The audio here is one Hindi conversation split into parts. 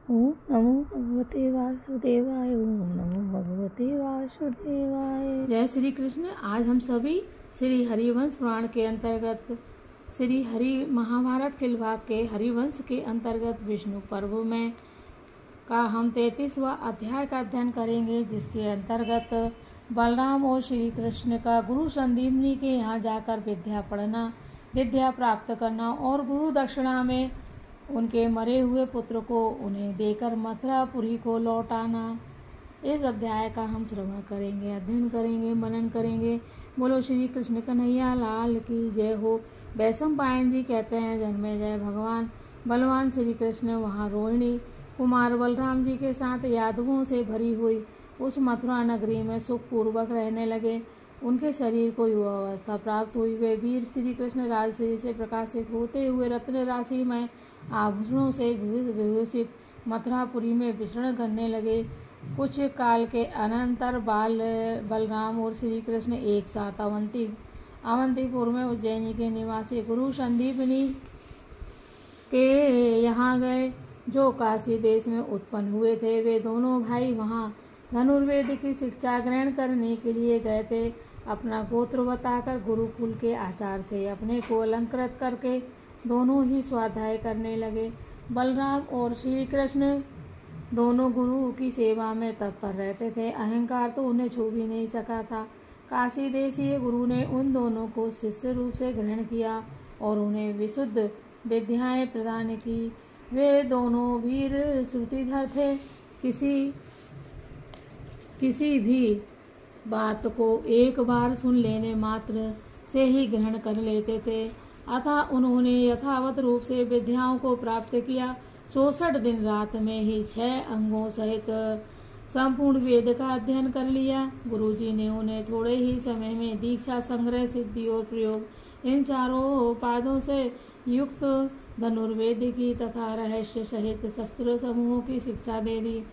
ओम नमो भगवते वासुदेवाय। ओम नमो भगवते वासुदेवाय। जय श्री कृष्ण। आज हम सभी श्री हरिवंश पुराण के अंतर्गत श्री हरि महाभारत खिल भाग के हरिवंश के अंतर्गत विष्णु पर्व में का हम 33वां अध्याय का अध्ययन करेंगे, जिसके अंतर्गत बलराम और श्री कृष्ण का गुरु संदीपनी के यहाँ जाकर विद्या पढ़ना, विद्या प्राप्त करना और गुरु दक्षिणा में उनके मरे हुए पुत्र को उन्हें देकर मथुरापुरी को लौटाना। इस अध्याय का हम श्रवण करेंगे, अध्ययन करेंगे, मनन करेंगे। बोलो श्री कृष्ण कन्हैया लाल की जय हो। वैशम पायन जी कहते हैं, जन्मेजय भगवान बलवान श्री कृष्ण वहाँ रोहिणी कुमार बलराम जी के साथ यादवों से भरी हुई उस मथुरा नगरी में सुखपूर्वक रहने लगे। उनके शरीर को युवावस्था प्राप्त हुई। वे वीर श्री कृष्ण राजश्री से प्रकाशित होते हुए रत्न राशि में आभूषणों से विभूषित मथुरापुरी में विचरण करने लगे। कुछ काल के अनंतर बलराम और श्री कृष्ण एक साथ अवंतीपुर में उज्जैनी के निवासी गुरु संदीपनी के यहाँ गए, जो काशी देश में उत्पन्न हुए थे। वे दोनों भाई वहाँ धनुर्वेद की शिक्षा ग्रहण करने के लिए गए थे। अपना गोत्र बताकर गुरुकुल के आचार से अपने को अलंकृत करके दोनों ही स्वाध्याय करने लगे। बलराम और श्री कृष्ण दोनों गुरु की सेवा में तत्पर रहते थे। अहंकार तो उन्हें छू भी नहीं सका था। काशी देशीय गुरु ने उन दोनों को शिष्य रूप से ग्रहण किया और उन्हें विशुद्ध विद्याएं प्रदान की। वे दोनों वीर श्रुतिधर थे। किसी भी बात को एक बार सुन लेने मात्र से ही ग्रहण कर लेते थे। अतः उन्होंने यथावत रूप से विद्याओं को प्राप्त किया। 64 दिन रात में ही 6 अंगों सहित संपूर्ण वेद का अध्ययन कर लिया। गुरुजी ने उन्हें थोड़े ही समय में दीक्षा, संग्रह, सिद्धि और प्रयोग इन चारों पादों से युक्त धनुर्वेद की तथा रहस्य सहित शस्त्र समूहों की शिक्षा दे दी।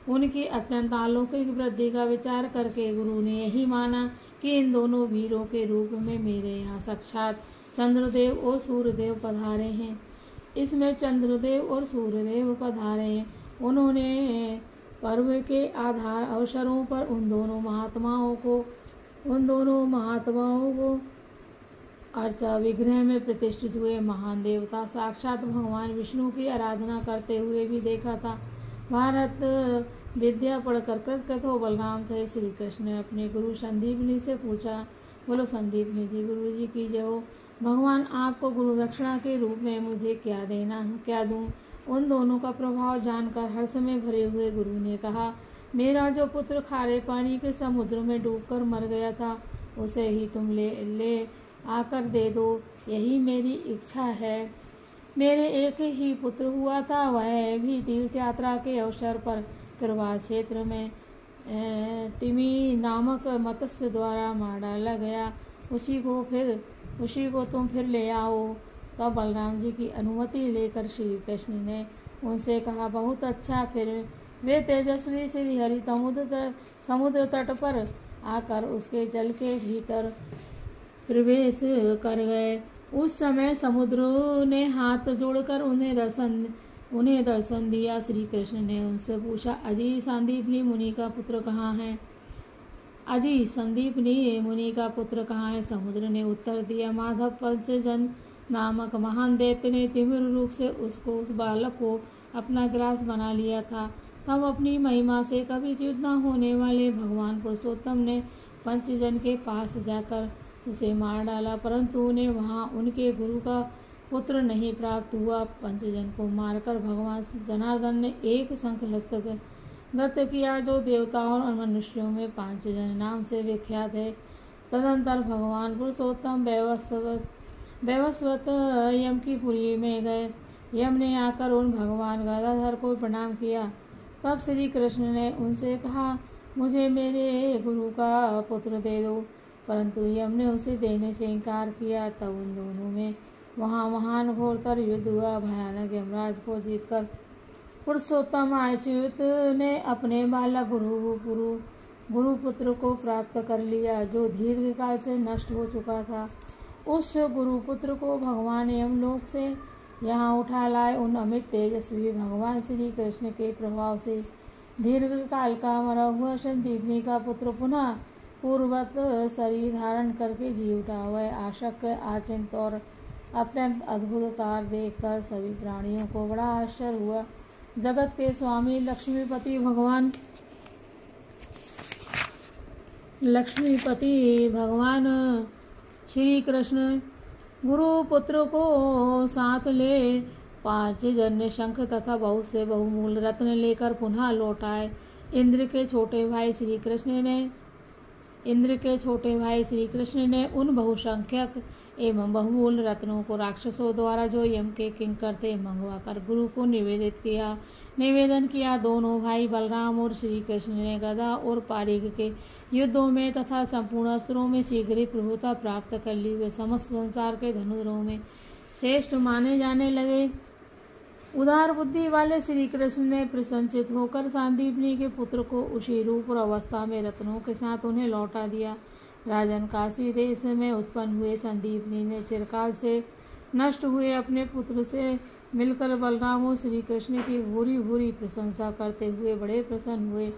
उनकी अत्यंत अलौकिक वृद्धि का विचार करके गुरु ने यही माना कि इन दोनों वीरों के रूप में मेरे यहाँ साक्षात चंद्रदेव और सूर्यदेव पधारे हैं। इसमें चंद्रदेव और सूर्यदेव पधारे हैं। उन्होंने पर्व के आधार अवसरों पर उन दोनों महात्माओं को अर्चा विग्रह में प्रतिष्ठित हुए महान देवता साक्षात भगवान विष्णु की आराधना करते हुए भी देखा था। भारत विद्या पढ़कर कृतकृत हो बलराम से श्री कृष्ण ने अपने गुरु संदीपनी से पूछा। बोलो संदीपनी जी गुरु जी की जय हो। भगवान आपको गुरु दक्षिणा के रूप में मुझे क्या दूं? उन दोनों का प्रभाव जानकर हर्ष में भरे हुए गुरु ने कहा, मेरा जो पुत्र खारे पानी के समुद्र में डूबकर मर गया था, उसे ही तुम ले आकर दे दो, यही मेरी इच्छा है। मेरे एक ही पुत्र हुआ था, वह भी तीर्थ यात्रा के अवसर पर प्रवास क्षेत्र में तिमी नामक मत्स्य द्वारा मार डाला गया। उसी को तुम फिर ले आओ। तो बलराम जी की अनुमति लेकर श्री कृष्ण ने उनसे कहा, बहुत अच्छा। फिर वे तेजस्वी श्री हरि समुद्र तट पर आकर उसके जल के भीतर प्रवेश कर गए। उस समय समुद्र ने हाथ जोड़कर उन्हें दर्शन दिया। श्री कृष्ण ने उनसे पूछा, अजी संदीपनी मुनि का पुत्र कहाँ है? अजी संदीपनी मुनि का पुत्र कहाँ है? समुद्र ने उत्तर दिया, माधव पंचजन नामक महान दैत्य ने तिमिर रूप से उस बालक को अपना ग्रास बना लिया था। तब अपनी महिमा से कभी युद्ध न होने वाले भगवान पुरुषोत्तम ने पंचजन के पास जाकर उसे मार डाला, परंतु उन्हें वहाँ उनके गुरु का पुत्र नहीं प्राप्त हुआ। पंचजन को मारकर भगवान जनार्दन ने एक शंख हस्तगत किया, जो देवताओं और मनुष्यों में पांचजन नाम से विख्यात है। तदंतर भगवान पुरुषोत्तम वैवस्वत यम की पुरी में गए। यम ने आकर उन भगवान गदाधर को प्रणाम किया। तब श्री कृष्ण ने उनसे कहा, मुझे मेरे गुरु का पुत्र दे दो, परंतु यम ने उसे देने से इनकार किया। तब उन दोनों में वहाँ महान घोरतर युद्ध हुआ। भयानक यमराज को जीतकर पुरुषोत्तम अच्युत ने अपने बालक गुरु पुत्र को प्राप्त कर लिया, जो दीर्घ काल से नष्ट हो चुका था। उस गुरुपुत्र को भगवान यमलोक से यहाँ उठा लाए। उन अमित तेजस्वी भगवान श्री कृष्ण के प्रभाव से दीर्घ काल का मरा हुआ संदीपनी का पुत्र पुनः पूर्ववत शरीर धारण करके जी उठा। वह आशक, आचिंत और अत्यंत अद्भुत कार्य देखकर सभी प्राणियों को बड़ा आश्चर्य हुआ। जगत के स्वामी लक्ष्मीपति भगवान श्री कृष्ण गुरु पुत्र को साथ ले 5 जन्य शंख तथा बहुत से बहुमूल्य रत्न लेकर पुनः लौट आए। इंद्र के छोटे भाई श्री कृष्ण ने उन बहुसंख्यक एवं बहुमूल्य रत्नों को राक्षसों द्वारा जो यम के किंकर थे मंगवाकर गुरु को निवेदन किया। दोनों भाई बलराम और श्री कृष्ण ने गदा और पारीग के युद्धों में तथा संपूर्ण अस्त्रों में शीघ्र ही प्रभुता प्राप्त कर ली। वे समस्त संसार के धनुर्धरों में श्रेष्ठ माने जाने लगे। उदार बुद्धि वाले श्री कृष्ण ने प्रसन्नचित होकर सांदीपनी के पुत्र को उसी रूप और अवस्था में रत्नों के साथ उन्हें लौटा दिया। राजन, काशी देश में उत्पन्न हुए संदीपनी ने चिरकाल से नष्ट हुए अपने पुत्र से मिलकर बलराम और श्री कृष्ण की भूरी भूरी प्रशंसा करते हुए बड़े प्रसन्न हुए।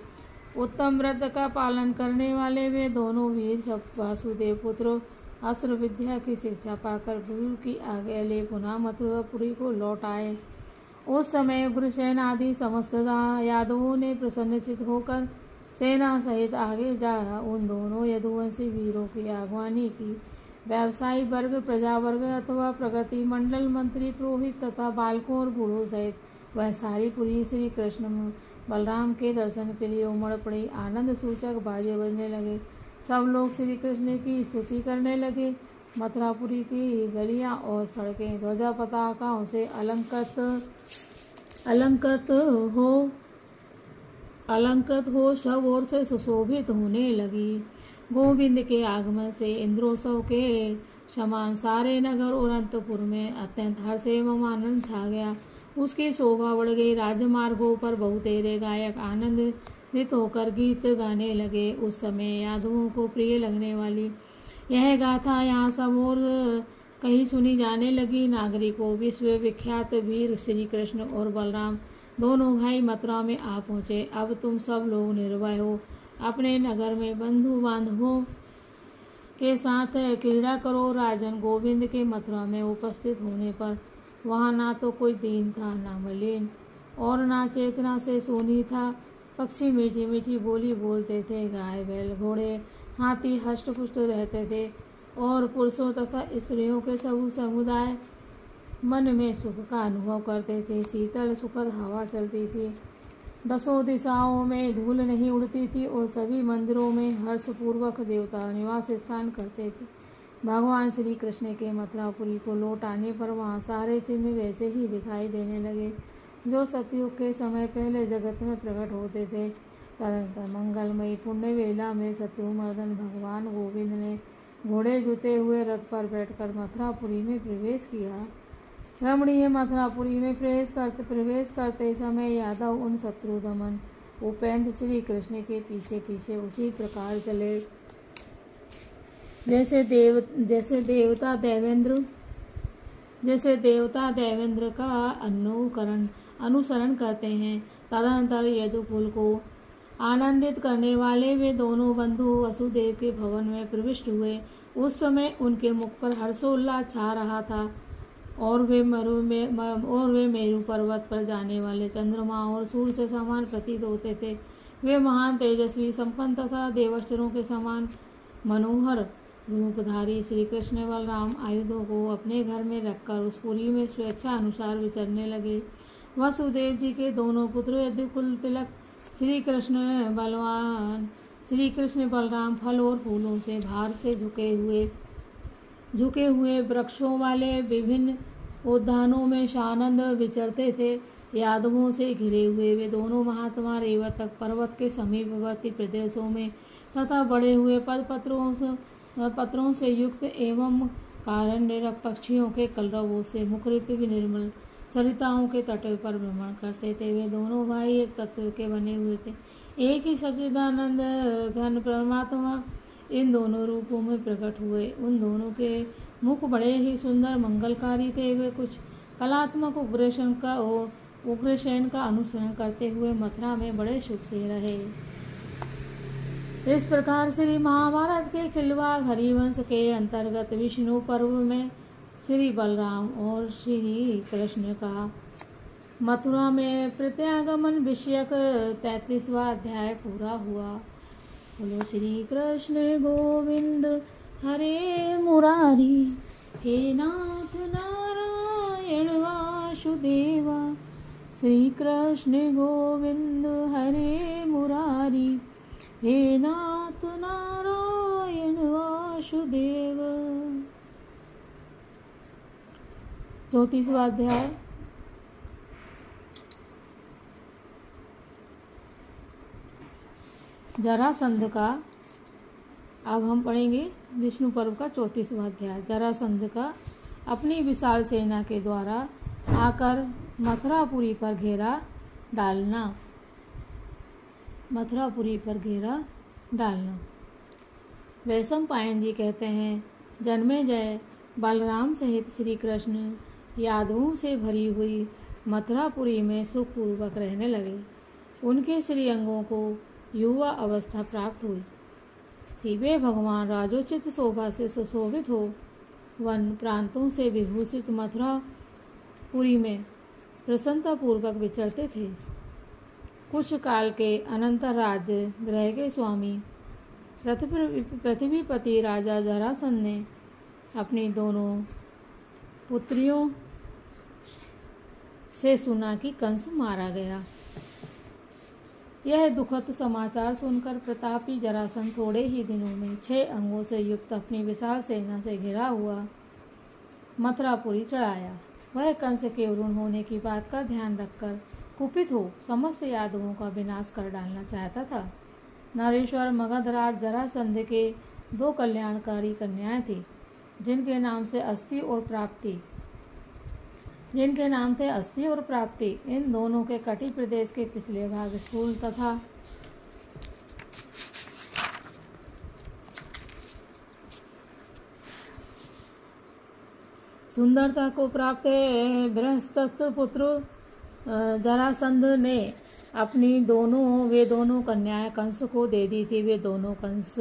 उत्तम व्रत का पालन करने वाले वे दोनों वीर वासुदेव पुत्र अस्त्र विद्या की शिक्षा पाकर गुरु की आज्ञा ले पुनः मथुरापुरी को लौट आए। उस समय उग्रसेन आदि समस्त यादवों ने प्रसन्नचित होकर सेना सहित आगे जा उन दोनों यदुवंशी वीरों की आगवानी की। व्यवसायी वर्ग, प्रजा वर्ग अथवा प्रगति मंडल, मंत्री, पुरोहित तथा बालकों और बूढ़ों सहित वह सारी पुरी श्री कृष्ण बलराम के दर्शन के लिए उमड़ पड़ी। आनंद सूचक बाजे बजने लगे। सब लोग श्री कृष्ण की स्तुति करने लगे। मथुरापुरी की गलियां और सड़कें ध्वजा पताकाओं से अलंकृत हो सब ओर से सुशोभित होने लगी। गोविंद के आगमन से इंद्रोत्सव के समान सारे नगर और अंतपुर में अत्यंत हर्ष एवं आनंद छा गया। उसकी शोभा बढ़ गई। राजमार्गों पर बहुतेरे गायक आनंदित होकर गीत गाने लगे। उस समय यादवों को प्रिय लगने वाली यह गाथा यहाँ सब और कहीं सुनी जाने लगी। नागरिकों, विश्व विख्यात वीर श्री कृष्ण और बलराम दोनों भाई मथुरा में आ पहुँचे। अब तुम सब लोग निर्भय हो अपने नगर में बंधु बांधवों के साथ क्रीड़ा करो। राजन, गोविंद के मथुरा में उपस्थित होने पर वहाँ ना तो कोई दीन था, ना मलिन और ना चेतना से शून्य था। पक्षी मीठी मीठी बोली बोलते थे, गाय बैल घोड़े हाथी हष्ट पुष्ट रहते थे और पुरुषों तथा स्त्रियों के समुदाय मन में सुख का अनुभव करते थे। शीतल सुखद हवा चलती थी। 10 दिशाओं में धूल नहीं उड़ती थी और सभी मंदिरों में हर्षपूर्वक देवता निवास स्थान करते थे। भगवान श्री कृष्ण के मथुरापुरी को लौट आने पर वहाँ सारे चिन्ह वैसे ही दिखाई देने लगे जो सतयुग के समय पहले जगत में प्रकट होते थे। तदंतर मंगलमयी पुण्य वेला में शत्रुमर्दन भगवान गोविंद ने घोड़े जुते हुए रथ पर बैठकर मथुरापुरी में प्रवेश किया। रमणीय मथुरापुरी में प्रवेश करते समय यादव उन शत्रुदमन उपेंद्र श्री कृष्ण के पीछे पीछे उसी प्रकार चले जैसे देवता देवेंद्र का अनुसरण करते हैं। तदनंतर यदुकुल को आनंदित करने वाले वे दोनों बंधु वसुदेव के भवन में प्रविष्ट हुए। उस समय उनके मुख पर हर्षोल्लास छा रहा था और वे मेरु पर्वत पर जाने वाले चंद्रमा और सूर्य से समान प्रतीत होते थे। वे महान तेजस्वी, संपन्न तथा देवश्चरों के समान मनोहर रूपधारी श्री कृष्ण बलराम आयुधों को अपने घर में रखकर उस पुरी में स्वेच्छा अनुसार विचरने लगे। वसुदेव जी के दोनों पुत्र यदुकुल तिलक श्री कृष्ण बलराम फल और फूलों से भार से झुके हुए वृक्षों वाले विभिन्न उद्यानों में सानंद विचरते थे। यादवों से घिरे हुए वे दोनों महात्मा रेवत तक पर्वत के समीपवर्ती प्रदेशों में तथा बढ़े हुए पत्रों से युक्त एवं कारण्य पक्षियों के कलरवों से मुखरित निर्मल सरिताओं के तटों पर भ्रमण करते थे। वे दोनों भाई एक तत्व के बने हुए थे। एक ही सच्चिदानंद घन परमात्मा इन दोनों रूपों में प्रकट हुए। उन दोनों के मुख बड़े ही सुंदर मंगलकारी थे। वे कुछ कलात्मक उग्रसेन का अनुसरण करते हुए मथुरा में बड़े सुख से रहे। इस प्रकार श्री महाभारत के खिलवाड़ हरिवंश के अंतर्गत विष्णु पर्व में श्री बलराम और श्री कृष्ण का मथुरा में प्रत्यागमन विषयक 33वां अध्याय पूरा हुआ। बोलो श्री कृष्ण गोविंद हरे मुरारी, हे नाथ नारायण वासुदेवा। श्री कृष्ण गोविंद हरे मुरारी, हे नाथ नारायण वासुदेव। 34वां अध्याय। जरासंध का, अब हम पढ़ेंगे विष्णु पर्व का 34वां अध्याय। जरासंध का अपनी विशाल सेना के द्वारा आकर मथुरापुरी पर घेरा डालना। मथुरापुरी पर घेरा डालना। वैशंपायन जी कहते हैं, जन्मेजय बलराम सहित श्री कृष्ण यादवों से भरी हुई मथुरापुरी में सुखपूर्वक रहने लगे। उनके श्रीअंगों को युवा अवस्था प्राप्त हुई थी। वे भगवान राजोचित शोभा से सुशोभित हो वन प्रांतों से विभूषित मथुरापुरी में प्रसन्नतापूर्वक विचरते थे। कुछ काल के अनंतर राज्य गृह के स्वामी पृथ्वीपति राजा जरासंध ने अपनी दोनों पुत्रियों से सुना कि कंस मारा गया। यह दुखद समाचार सुनकर प्रतापी जरासंध थोड़े ही दिनों में 6 अंगों से युक्त अपनी विशाल सेना से घिरा हुआ मथुरापुरी चढ़ाया। वह कंस के उरुण होने की बात का ध्यान रखकर कुपित हो समस्त यादवों का विनाश कर डालना चाहता था। नरेश्वर मगधराज जरासंध के 2 कल्याणकारी कन्याएं थी, जिनके नाम थे अस्थि और प्राप्ति। इन दोनों के कटी प्रदेश के पिछले भाग स्थूल तथा सुंदरता को प्राप्त बृहस्पति पुत्र जरासंध ने अपनी वे दोनों कन्याएं कंस को दे दी थी। वे दोनों कंस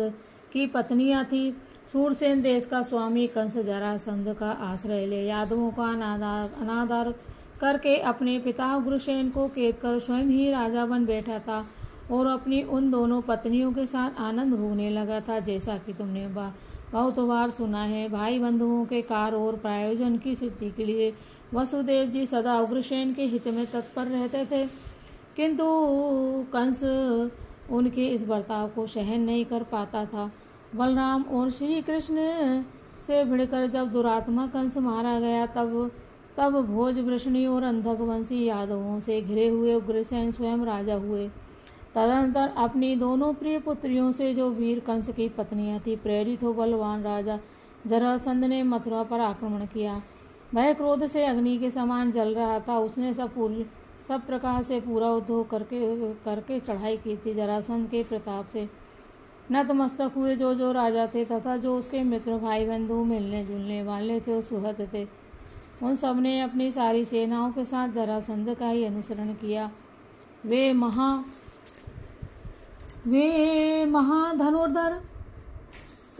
की पत्नियां थी। सूरसेन देश का स्वामी कंस जरासंध का आश्रय ले यादवों का अनादर करके अपने पिता उग्रसेन को कैद कर स्वयं ही राजा बन बैठा था और अपनी उन दोनों पत्नियों के साथ आनंद भोगने लगा था। जैसा कि तुमने बहुत बार सुना है, भाई बंधुओं के कार्य और प्रयोजन की सिद्धि के लिए वसुदेव जी सदा उग्रसेन के हित में तत्पर रहते थे, किंतु कंस उनके इस बर्ताव को सहन नहीं कर पाता था। बलराम और श्री कृष्ण से भिड़कर जब दुरात्मा कंस मारा गया, तब भोज वृष्णि और अंधकवंशी यादवों से घिरे हुए उग्रसेन स्वयं राजा हुए। तदनंतर अपनी दोनों प्रिय पुत्रियों से, जो वीर कंस की पत्नियां थी, प्रेरित हो बलवान राजा जरासंध ने मथुरा पर आक्रमण किया। वह क्रोध से अग्नि के समान जल रहा था। उसने सब प्रकार से पूरा उद्योग करके चढ़ाई की थी। जरासंध के प्रताप से नतमस्तक हुए जो राजा थे तथा जो उसके मित्र भाई बंधु मिलने जुलने वाले थे, सुहृद थे, उन सब ने अपनी सारी सेनाओं के साथ जरासंध का ही अनुसरण किया। वे महाधनुर्धर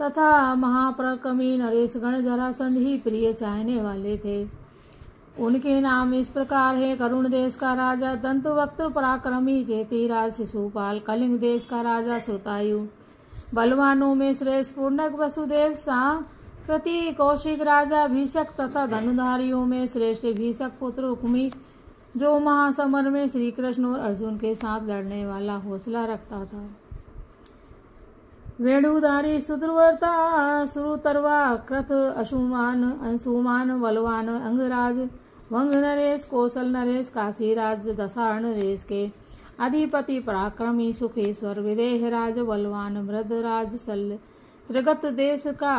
तथा महापराक्रमी नरेशगण जरासंध ही प्रिय चाहने वाले थे। उनके नाम इस प्रकार है: करुण देश का राजा दंतवक्त पराक्रमी चेतीराज शिशुपाल, कलिंग देश का राजा श्रुतायु, बलवानों में श्रेष्ठ पूर्णक वसुदेव, सांकृति कौशिक राजा भीषक तथा धनुधारियों में श्रेष्ठ भीषक पुत्र उक्मी, जो महासमर में श्री कृष्ण और अर्जुन के साथ लड़ने वाला हौसला रखता था। वेणुधारी सुद्रवर्ता सुरुतरवा कृत अंशुमान बलवान अंगराज वंग नरेश कौशल नरेश काशीराज दशार्ण नरेश के अधिपति पराक्रमी सुखेश्वर विदेह राज बलवान मृदराज शल्य त्रिगत देश का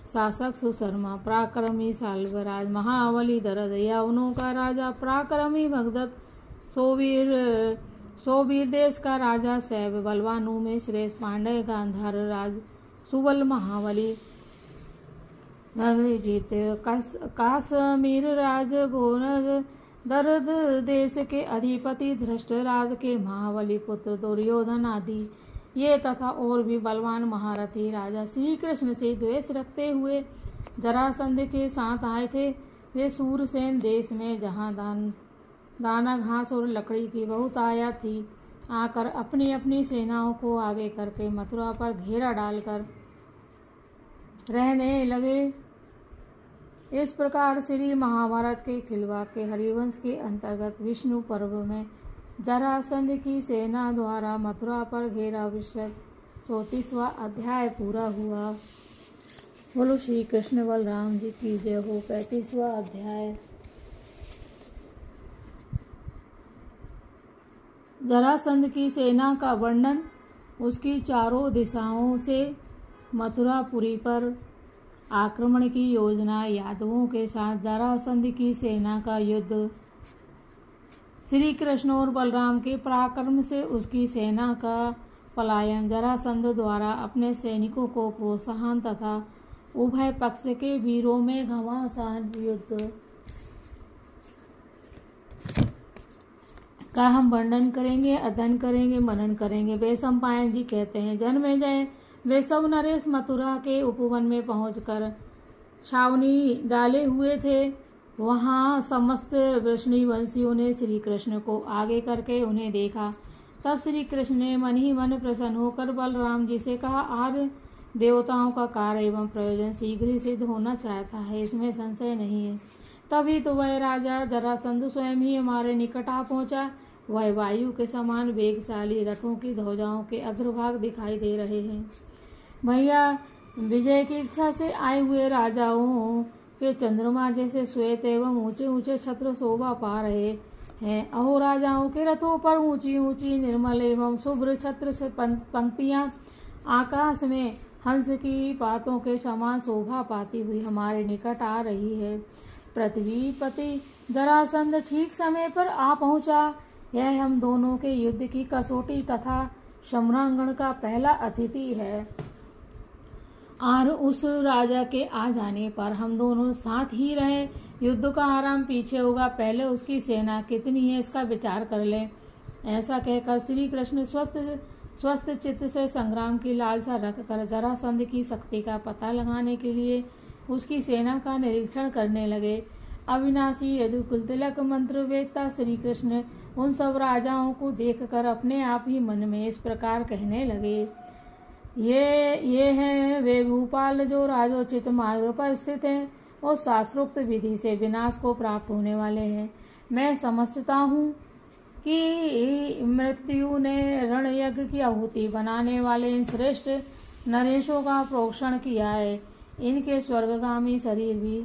शासक सुशर्मा पराक्रमी शाल्वराज महाबली दरद यवनों का राजा पराक्रमी भगदत्त सोवीर देश का राजा शैव बलवानों में श्रेष्ठ पांडय गांधार राज सुबल महाबली भगरी जीत काश्मीर राज गोनर दर्द देश के अधिपति धृष्टराज के महाबली पुत्र दुर्योधन आदि ये तथा और भी बलवान महारथी राजा श्री कृष्ण से द्वेष रखते हुए जरासंध के साथ आए थे। वे सूरसेन देश में जहाँ दाना घास और लकड़ी की बहुत आया थी आकर अपनी अपनी सेनाओं को आगे करके मथुरा पर घेरा डालकर रहने लगे। इस प्रकार श्री महाभारत के खिलवा के हरिवंश के अंतर्गत विष्णु पर्व में जरासंध की सेना द्वारा मथुरा पर घेरा विषय 34वां अध्याय पूरा हुआ। बोलो श्री कृष्ण बलराम जी की जय हो। 35वां अध्याय। जरासंध की सेना का वर्णन। उसकी चारों दिशाओं से मथुरापुरी पर आक्रमण की योजना। यादवों के साथ जरासंध की सेना का युद्ध। श्री कृष्ण और बलराम के पराक्रम से उसकी सेना का पलायन। जरासंध द्वारा अपने सैनिकों को प्रोत्साहन तथा उभय पक्ष के वीरों में घमासान युद्ध का हम वर्णन करेंगे, अध्ययन करेंगे, मनन करेंगे। वैशंपायन जी कहते हैं, जन्मेजय वे सब नरेश मथुरा के उपवन में पहुंचकर छावनी डाले हुए थे। वहां समस्त वृष्णिवंशियों ने श्री कृष्ण को आगे करके उन्हें देखा। तब श्री कृष्ण ने मन ही मन प्रसन्न होकर बलराम जी से कहा, आर्य देवताओं का कार्य एवं प्रयोजन शीघ्र ही सिद्ध होना चाहता है, इसमें संशय नहीं है। तभी तो वह राजा जरासंध स्वयं ही हमारे निकट आ पहुंचा। वह वायु के समान वेगशाली रथों की ध्वजाओं के अग्रभाग दिखाई दे रहे हैं। भैया विजय की इच्छा से आए हुए राजाओं के चंद्रमा जैसे श्वेत एवं ऊंचे ऊंचे छत्र शोभा पा रहे हैं। अहो राजाओं के रथों पर ऊंची ऊंची निर्मल एवं शुभ्र छत्र से पंक्तियां आकाश में हंस की पातों के समान शोभा पाती हुई हमारे निकट आ रही है। पृथ्वीपति जरासंध ठीक समय पर आ पहुंचा। यह हम दोनों के युद्ध की कसौटी तथा सम्रांगण का पहला अतिथि है। और उस राजा के आ जाने पर हम दोनों साथ ही रहे। युद्ध का आराम पीछे होगा, पहले उसकी सेना कितनी है इसका विचार कर ले। ऐसा कहकर श्री कृष्ण स्वस्थ चित्त से संग्राम की लालसा रखकर जरासंध की शक्ति का पता लगाने के लिए उसकी सेना का निरीक्षण करने लगे। अविनाशी यदुकुल तिलक मंत्र वेदता श्री कृष्ण उन सब राजाओं को देखकर अपने आप ही मन में इस प्रकार कहने लगे, ये हैं वे भूपाल जो राजोचित मार्ग पर स्थित हैं और शास्त्रोक्त विधि से विनाश को प्राप्त होने वाले हैं। मैं समझता हूँ कि मृत्यु ने रण यज्ञ की आहुति बनाने वाले इन श्रेष्ठ नरेशों का प्रोक्षण किया है। इनके स्वर्गगामी शरीर भी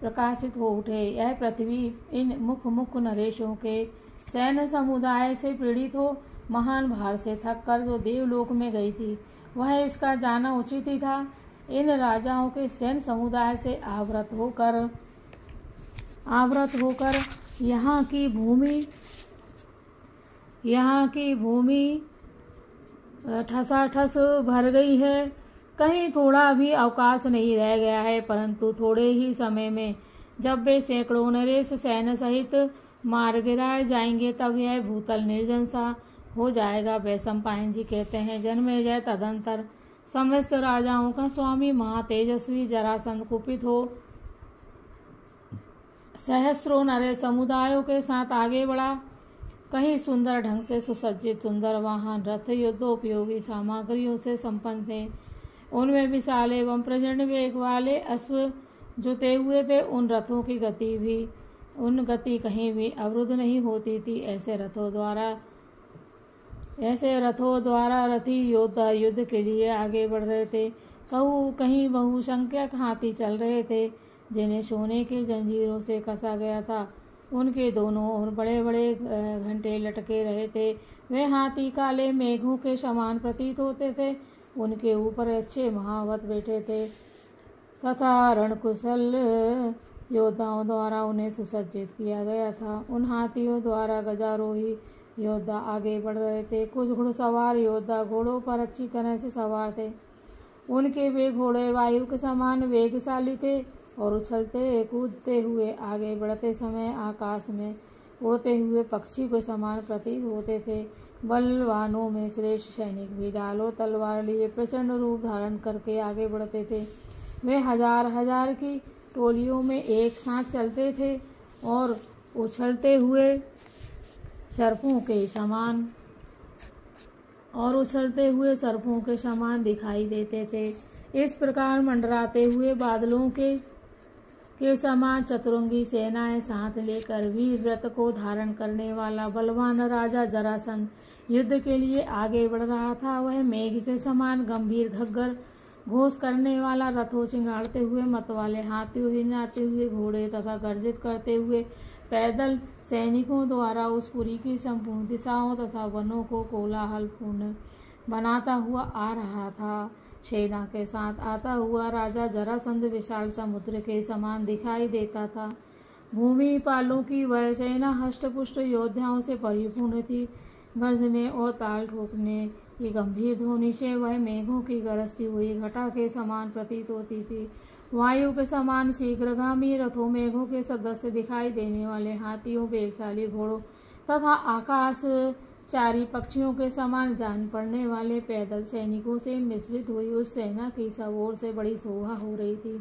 प्रकाशित हो उठे। यह पृथ्वी इन मुख नरेशों के सैन्य समुदाय से पीड़ित हो महान भार से थक कर जो देवलोक में गई थी, वह इसका जाना उचित ही था। इन राजाओं के सैन्य समुदाय से आवृत होकर यहाँ की भूमि ठसाठस भर गई है। कहीं थोड़ा भी अवकाश नहीं रह गया है। परंतु थोड़े ही समय में जब वे सैकड़ों नरेश सैन्य सहित मार गिराए जाएंगे, तब यह भूतल निर्जन सा हो जाएगा। वैशंपायन जी कहते हैं, जन्मेजय तदंतर समस्त राजाओं का स्वामी महातेजस्वी जरासंध कुपित हो सहस्रों नरेश समुदायों के साथ आगे बढ़ा। कहीं सुंदर ढंग से सुसज्जित सुंदर वाहन रथ युद्धोपयोगी सामग्रियों से संपन्न थे। उनमें विशाल एवं प्रचंड वेग वाले अश्व जुते हुए थे। उन रथों की गति कहीं भी अवरुद्ध नहीं होती थी। ऐसे रथों द्वारा रथी योद्धा युद्ध के लिए आगे बढ़ रहे थे। कहीं बहुसंख्यक हाथी चल रहे थे, जिन्हें सोने की जंजीरों से कसा गया था। उनके दोनों ओर बड़े बड़े घंटे लटके रहे थे। वे हाथी काले मेघों के समान प्रतीत होते थे। उनके ऊपर अच्छे महावत बैठे थे तथा रणकुशल योद्धाओं द्वारा उन्हें सुसज्जित किया गया था। उन हाथियों द्वारा गजारोही योद्धा आगे बढ़ रहे थे। कुछ घुड़सवार योद्धा घोड़ों पर अच्छी तरह से सवार थे। उनके वे घोड़े वायु के समान वेगशाली थे और उछलते कूदते हुए आगे बढ़ते समय आकाश में उड़ते हुए पक्षी के समान प्रतीत होते थे। बलवानों में श्रेष्ठ सैनिक भी ढाल और तलवार लिए प्रचंड रूप धारण करके आगे बढ़ते थे। वे हजार हजार की टोलियों में एक साथ चलते थे और उछलते हुए सर्पों के समान दिखाई देते थे। इस प्रकार मंडराते हुए बादलों के समान चतुरंगी सेनाएं साथ लेकर वीर व्रत को धारण करने वाला बलवान राजा जरासंध युद्ध के लिए आगे बढ़ रहा था। वह मेघ के समान गंभीर घग्गर घोष करने वाला, रथों चिंगाड़ते हुए मतवाले हाथियों, हिलाते हुए घोड़े तथा गर्जित करते हुए पैदल सैनिकों द्वारा उस पुरी की संपूर्ण दिशाओं तथा वनों को कोलाहलपूर्ण बनाता हुआ आ रहा था। सेना के साथ आता हुआ राजा जरासंध विशाल समुद्र के समान दिखाई देता था। भूमि पालों की वह सेना हष्टपुष्ट योद्धाओं से परिपूर्ण थी। गरजने और ताल ठोकने की गंभीर ध्वनि से वह मेघों की गरजती हुई घटा के समान प्रतीत होती थी। वायु के समान शीघ्रगामी रथों, मेघों के सदस्य दिखाई देने वाले हाथियों, वेगशाली घोड़ों तथा आकाश चारी पक्षियों के समान जान पड़ने वाले पैदल सैनिकों से मिश्रित हुई उस सेना की सब ओर से बड़ी शोभा हो रही थी।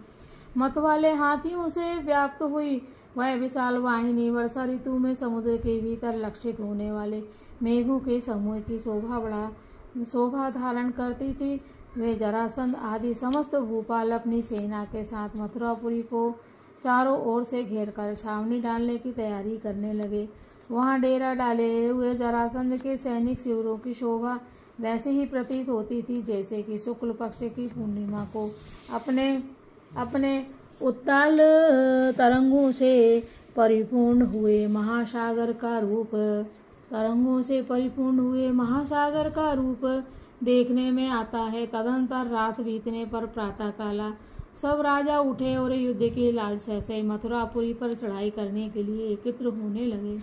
मतवाले हाथियों से व्याप्त हुई वह विशाल वाहिनी वर्षा ऋतु में समुद्र के भीतर लक्षित होने वाले मेघों के समूह की शोभा धारण करती थी। वे जरासंध आदि समस्त भूपाल अपनी सेना के साथ मथुरापुरी को चारों ओर से घेरकर छावनी डालने की तैयारी करने लगे। वहां डेरा डाले हुए जरासंध के सैनिक शिविरों की शोभा वैसे ही प्रतीत होती थी जैसे कि शुक्ल पक्ष की पूर्णिमा को अपने उत्ताल तरंगों से परिपूर्ण हुए महासागर का रूप देखने में आता है। तदंतर रात बीतने पर प्रातः काला सब राजा उठे और युद्ध की लालसा से मथुरापुरी पर चढ़ाई करने के लिए एकत्र होने लगे।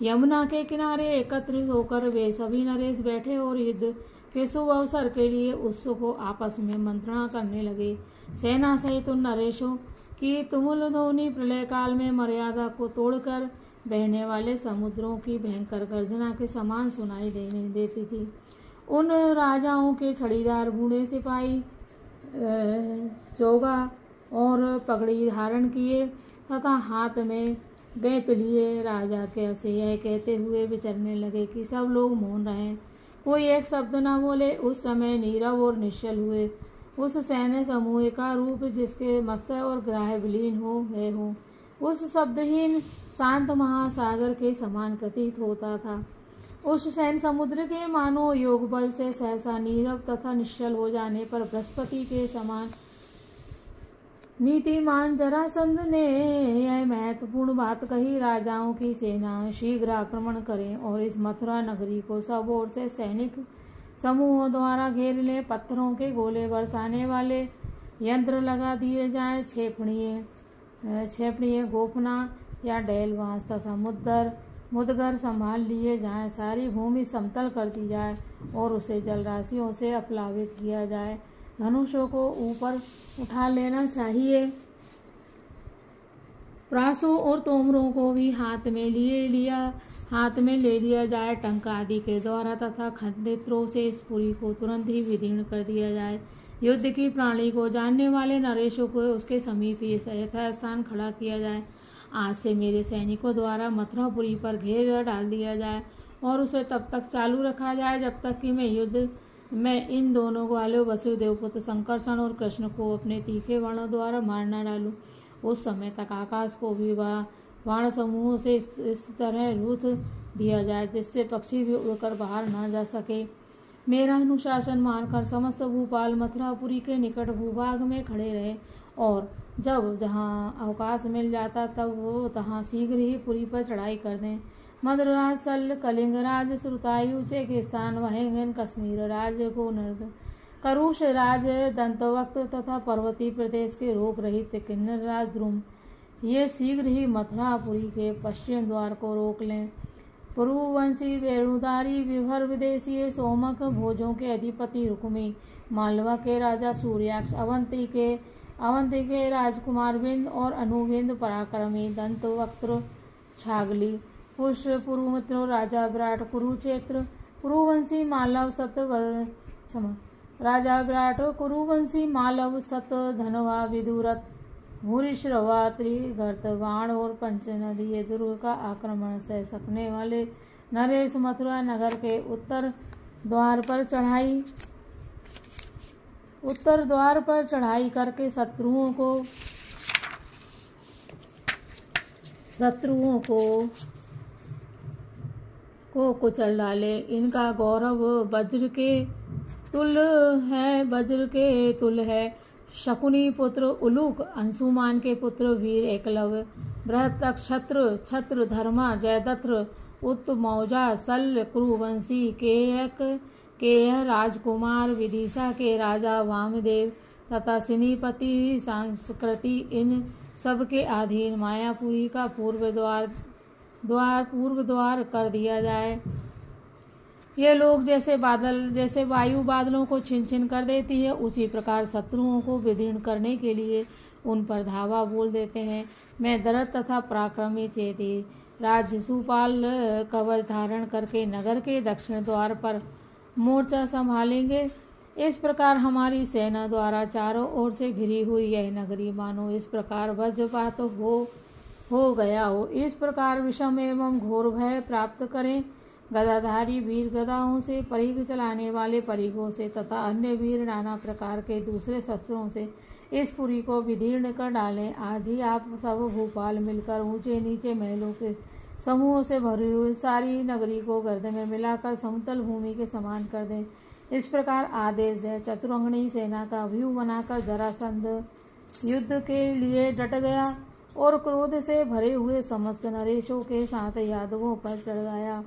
यमुना के किनारे एकत्रित होकर वे सभी नरेश बैठे और युद्ध के शुभ अवसर के लिए उत्सुक हो आपस में मंत्रणा करने लगे। सेना सहित उन नरेशों की तुमुल ध्वनि प्रलय काल में मर्यादा को तोड़कर बहने वाले समुद्रों की भयंकर गर्जना के समान सुनाई देती थी। उन राजाओं के छड़ीदार बूढ़े सिपाही चोगा और पगड़ी धारण किए तथा हाथ में बेत लिए राजा के से यह कहते हुए विचरने लगे कि सब लोग मौन रहें, कोई एक शब्द न बोले। उस समय नीरव और निश्चल हुए उस सैन्य समूह का रूप जिसके मत्स्य और ग्राह विलीन हो गए हों उस शब्दहीन शांत महासागर के समान प्रतीत होता था। उस सैन्य समुद्र के मानो योग बल से सहसा नीरव तथा निश्चल हो जाने पर बृहस्पति के समान नीतिमान जरासंध ने यह महत्वपूर्ण बात कही, राजाओं की सेना शीघ्र आक्रमण करें और इस मथुरा नगरी को सब ओर से सैनिक समूहों द्वारा घेर ले। पत्थरों के गोले बरसाने वाले यंत्र लगा दिए जाएं। छेपड़िए गोफना या डैलवांस तथा मुदगर संभाल लिए जाएं। सारी भूमि समतल कर दी जाए और उसे जलराशियों से अपलावित किया जाए। धनुषों को ऊपर उठा लेना चाहिए। प्रासों और तोमरों को भी हाथ में ले लिया जाए। टंक आदि के द्वारा तथा खंडित्रों से इस पुरी को तुरंत ही विदीर्ण कर दिया जाए। युद्ध की प्रणाली को जानने वाले नरेशों को उसके समीप यथास्थान खड़ा किया जाए। आज से मेरे सैनिकों द्वारा मथुरापुरी पर घेर डाल दिया जाए और उसे तब तक चालू रखा जाए जब तक कि मैं युद्ध में इन दोनों ग्वालों वसुदेव पुत्र संकर्षण और कृष्ण को अपने तीखे बाणों द्वारा मार न डालूं। उस समय तक आकाश को भी बाण समूहों से इस तरह रूथ दिया जाए जिससे पक्षी भी उड़कर बाहर न जा सके। मेरा अनुशासन मानकर समस्त भूपाल मथुरापुरी के निकट भूभाग में खड़े रहे और जब जहाँ अवकाश मिल जाता तब वो तहाँ शीघ्र ही पुरी पर चढ़ाई कर दें। मद्रराज, सल, कलिंगराज, श्रुतायु, चेकिस्तान, वहेंगन, कश्मीर राज, गोनर्द, करुष राज, दंतवक्त तथा पर्वतीय प्रदेश के रोग रहित किन्नर राज द्रुम ये शीघ्र ही मथुरापुरी के पश्चिम द्वार को रोक लें। पुरुवंशी वेणुधारी विभर विदेशीय सोमक भोजों के अधिपति रुक्मी, मालवा के राजा सूर्याक्ष, अवंती के राजकुमार विंद और अनुविंद पराक्रमी दंतवक्त्र छागली, पुष्य पुरुमित्रो राजा विराट कुरुक्षेत्र, कुरुवंशी मालव कुरुवंशी मालव सत धनवा विदुरथ, भूरिश्रवा त्रिगर्त बाण और पंचनदीय दुर्ग का आक्रमण सह सकने वाले नरेश मथुरा नगर के उत्तर द्वार पर चढ़ाई करके शत्रुओं को कुचल डाले। इनका गौरव वज्र के तुल है। शकुनी पुत्र उलूक, अंशुमान के पुत्र वीर एकलव्य, बृहत छत्र धर्मा, जयद्रथ, उत्तमौजा, शल्य, कुरुवंशी, केय राजकुमार, विदिशा के राजा वामदेव तथा सिनीपति संस्कृति, इन सब के अधीन मायापुरी का पूर्व द्वार कर दिया जाए। ये लोग जैसे वायु बादलों को छिन छिन कर देती है, उसी प्रकार शत्रुओं को विदीर्ण करने के लिए उन पर धावा बोल देते हैं। मैं दरद तथा पराक्रमी चेती राजसूपाल कवच धारण करके नगर के दक्षिण द्वार पर मोर्चा संभालेंगे। इस प्रकार हमारी सेना द्वारा चारों ओर से घिरी हुई यह नगरी मानो इस प्रकार वज्रपात हो गया हो। इस प्रकार विषम एवं घोर भय प्राप्त करें। गदाधारी वीर गदाओं से, परिघ चलाने वाले परिघों से तथा अन्य वीर नाना प्रकार के दूसरे शस्त्रों से इस पुरी को विदीर्ण कर डालें। आज ही आप सब भूपाल मिलकर ऊंचे नीचे महलों के समूहों से भरी हुई सारी नगरी को गर्द में मिलाकर समतल भूमि के समान कर दें। इस प्रकार आदेश दें। चतुरंगनी सेना का व्यूह बनाकर जरासंध युद्ध के लिए डट गया और क्रोध से भरे हुए समस्त नरेशों के साथ यादवों पर चढ़ गया।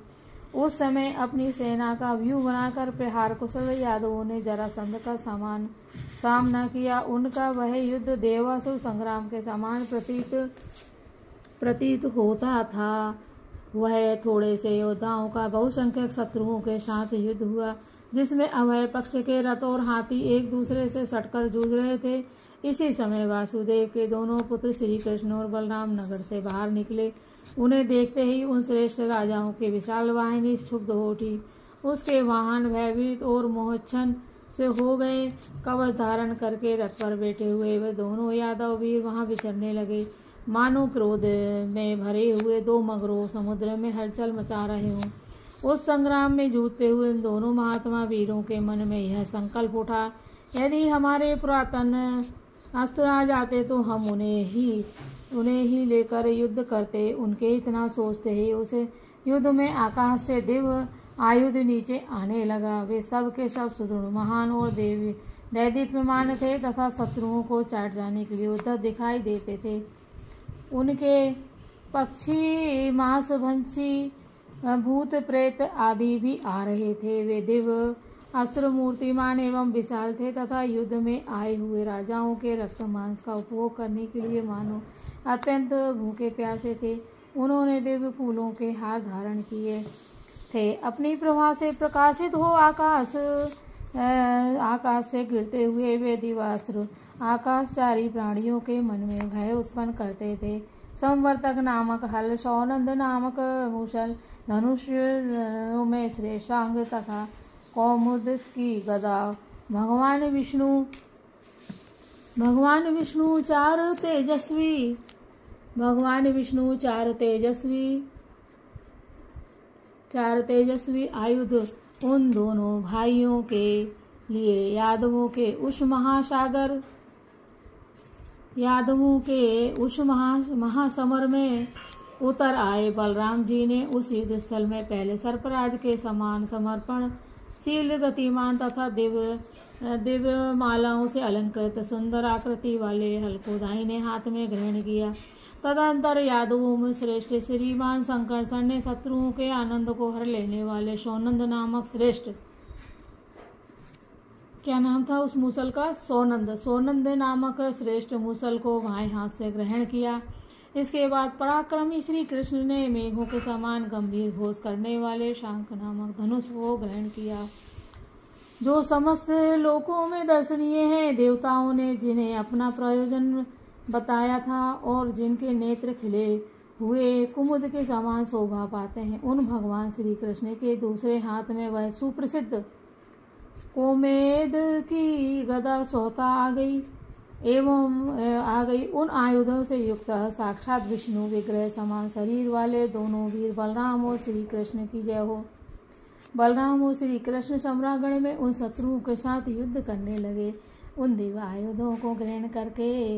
उस समय अपनी सेना का व्यूह बनाकर प्रहार कुशल यादवों ने जरासंध का सामना किया। उनका वह युद्ध देवासुर संग्राम के समान प्रतीत होता था। वह थोड़े से योद्धाओं का बहुसंख्यक शत्रुओं के साथ युद्ध हुआ, जिसमें अभय पक्ष के रथ और हाथी एक दूसरे से सटकर जूझ रहे थे। इसी समय वासुदेव के दोनों पुत्र श्री कृष्ण और बलराम नगर से बाहर निकले। उन्हें देखते ही उन श्रेष्ठ राजाओं की विशाल वाहिनी क्षुब्ध हो उठी। उसके वाहन भयभीत और मोहच्छन से हो गए। कवच धारण करके रथ पर बैठे हुए वे दोनों यादव वीर वहां विचरने लगे, मानो क्रोध में भरे हुए दो मगरों समुद्र में हलचल मचा रहे हों। उस संग्राम में जूझते हुए इन दोनों महात्मा वीरों के मन में यह संकल्प उठा, यदि हमारे पुरातन अस्त्र आ जाते तो हम उन्हें ही लेकर युद्ध करते। उनके इतना सोचते ही उस युद्ध में आकाश से दिव्य आयुध नीचे आने लगा। वे सब के सब सुदृढ़, महान और दैदीप्यमान थे तथा शत्रुओं को चाट जाने के लिए उद्धत दिखाई देते थे। उनके पक्षी, मांसभक्षी, भूत प्रेत आदि भी आ रहे थे। वे दिव्य अस्त्र मूर्तिमान एवं विशाल थे तथा युद्ध में आए हुए राजाओं के रक्त मांस का उपभोग करने के लिए मानो अत्यंत भूखे प्यासे थे। उन्होंने दिव्य फूलों के हार धारण किए थे। अपनी प्रभा से प्रकाशित हो आकाश से गिरते हुए वे दिव्यास्त्र आकाशचारी प्राणियों के मन में भय उत्पन्न करते थे। संवर्तक नामक हल, सौनंद नामक मुसल, धनुष में श्रेषांग तथा कौमुद की गदा, भगवान विष्णु चार तेजस्वी आयुध उन दोनों भाइयों के लिए यादवों के उस महासमर में उतर आए। बलराम जी ने उस युद्ध स्थल में पहले सर्पराज के समान समर्पणशील, गतिमान तथा दिव्य मालाओं से अलंकृत सुंदर आकृति वाले हल को दाहिने हाथ में ग्रहण किया। तदंतर यादवों में श्रेष्ठ श्रीमान संकर्षण ने शत्रुओं के आनंद को हर लेने वाले सौनंद नामक श्रेष्ठ, क्या नाम था उस मूसल का? सौनंद नामक श्रेष्ठ मूसल को बाएं हाथ से ग्रहण किया। इसके बाद पराक्रमी श्री कृष्ण ने मेघों के समान गंभीर घोष करने वाले शांक नामक धनुष को ग्रहण किया, जो समस्त लोकों में दर्शनीय है। देवताओं ने जिन्हें अपना प्रयोजन बताया था और जिनके नेत्र खिले हुए कुमुद के समान शोभा पाते हैं, उन भगवान श्री कृष्ण के दूसरे हाथ में वह सुप्रसिद्ध कोमेद की गदा सोता आ गई। उन आयुधों से युक्त साक्षात विष्णु विग्रह समान शरीर वाले दोनों वीर बलराम और श्री कृष्ण की जय हो। बलराम और श्री कृष्ण सम्रागण में उन शत्रुओं के साथ युद्ध करने लगे। उन दिव्य आयुधों को ग्रहण करके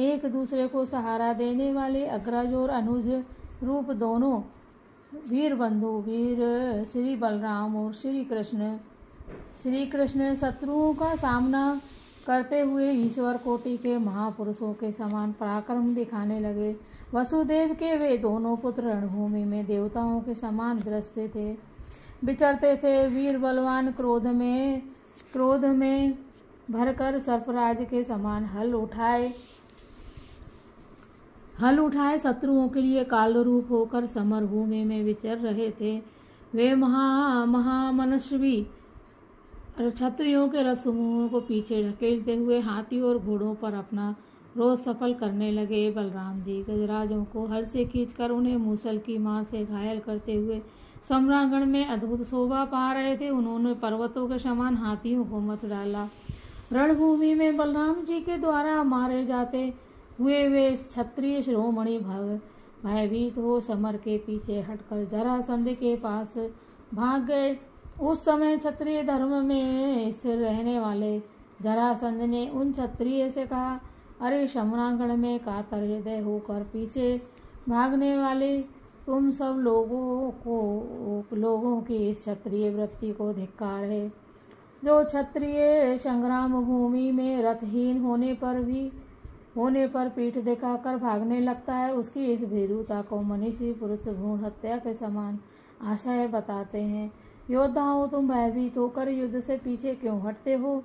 एक दूसरे को सहारा देने वाले अग्रज और अनुज रूप दोनों वीर बंधु वीर श्री बलराम और श्री कृष्ण शत्रुओं का सामना करते हुए ईश्वर कोटि के महापुरुषों के समान पराक्रम दिखाने लगे। वसुदेव के वे दोनों पुत्र रणभूमि में देवताओं के समान विचरते थे। वीर बलवान क्रोध में भरकर सर्पराज के समान हल उठाए शत्रुओं के लिए काल रूप होकर समर भूमि में विचर रहे थे। वे महामनस्वी क्षत्रियों के रथ समूहों को पीछे ढकेलते हुए हाथी और घोड़ों पर अपना रोज सफल करने लगे। बलराम जी गजराजों को हल से खींचकर उन्हें मूसल की मार से घायल करते हुए सम्रांगण में अद्भुत शोभा पा रहे थे। उन्होंने पर्वतों के समान हाथियों को मत डाला। रणभूमि में बलराम जी के द्वारा मारे जाते हुए वे क्षत्रिय शिरोमणि भयभीत हो समर के पीछे हटकर जरासंध के पास भाग गए। उस समय क्षत्रिय धर्म में स्थिर रहने वाले जरासंध ने उन क्षत्रिय से कहा, अरे सम्रांगण में कातर हृदय होकर पीछे भागने वाले तुम सब लोगों की इस क्षत्रिय वृत्ति को धिक्कार है। जो क्षत्रिय संग्राम भूमि में रथहीन होने पर पीठ दिखाकर भागने लगता है, उसकी इस भीरुता को मनीषी पुरुष भ्रूण हत्या के समान आशय बताते हैं। योद्धाओं, तुम भयभीत होकर युद्ध से पीछे क्यों हटते हो?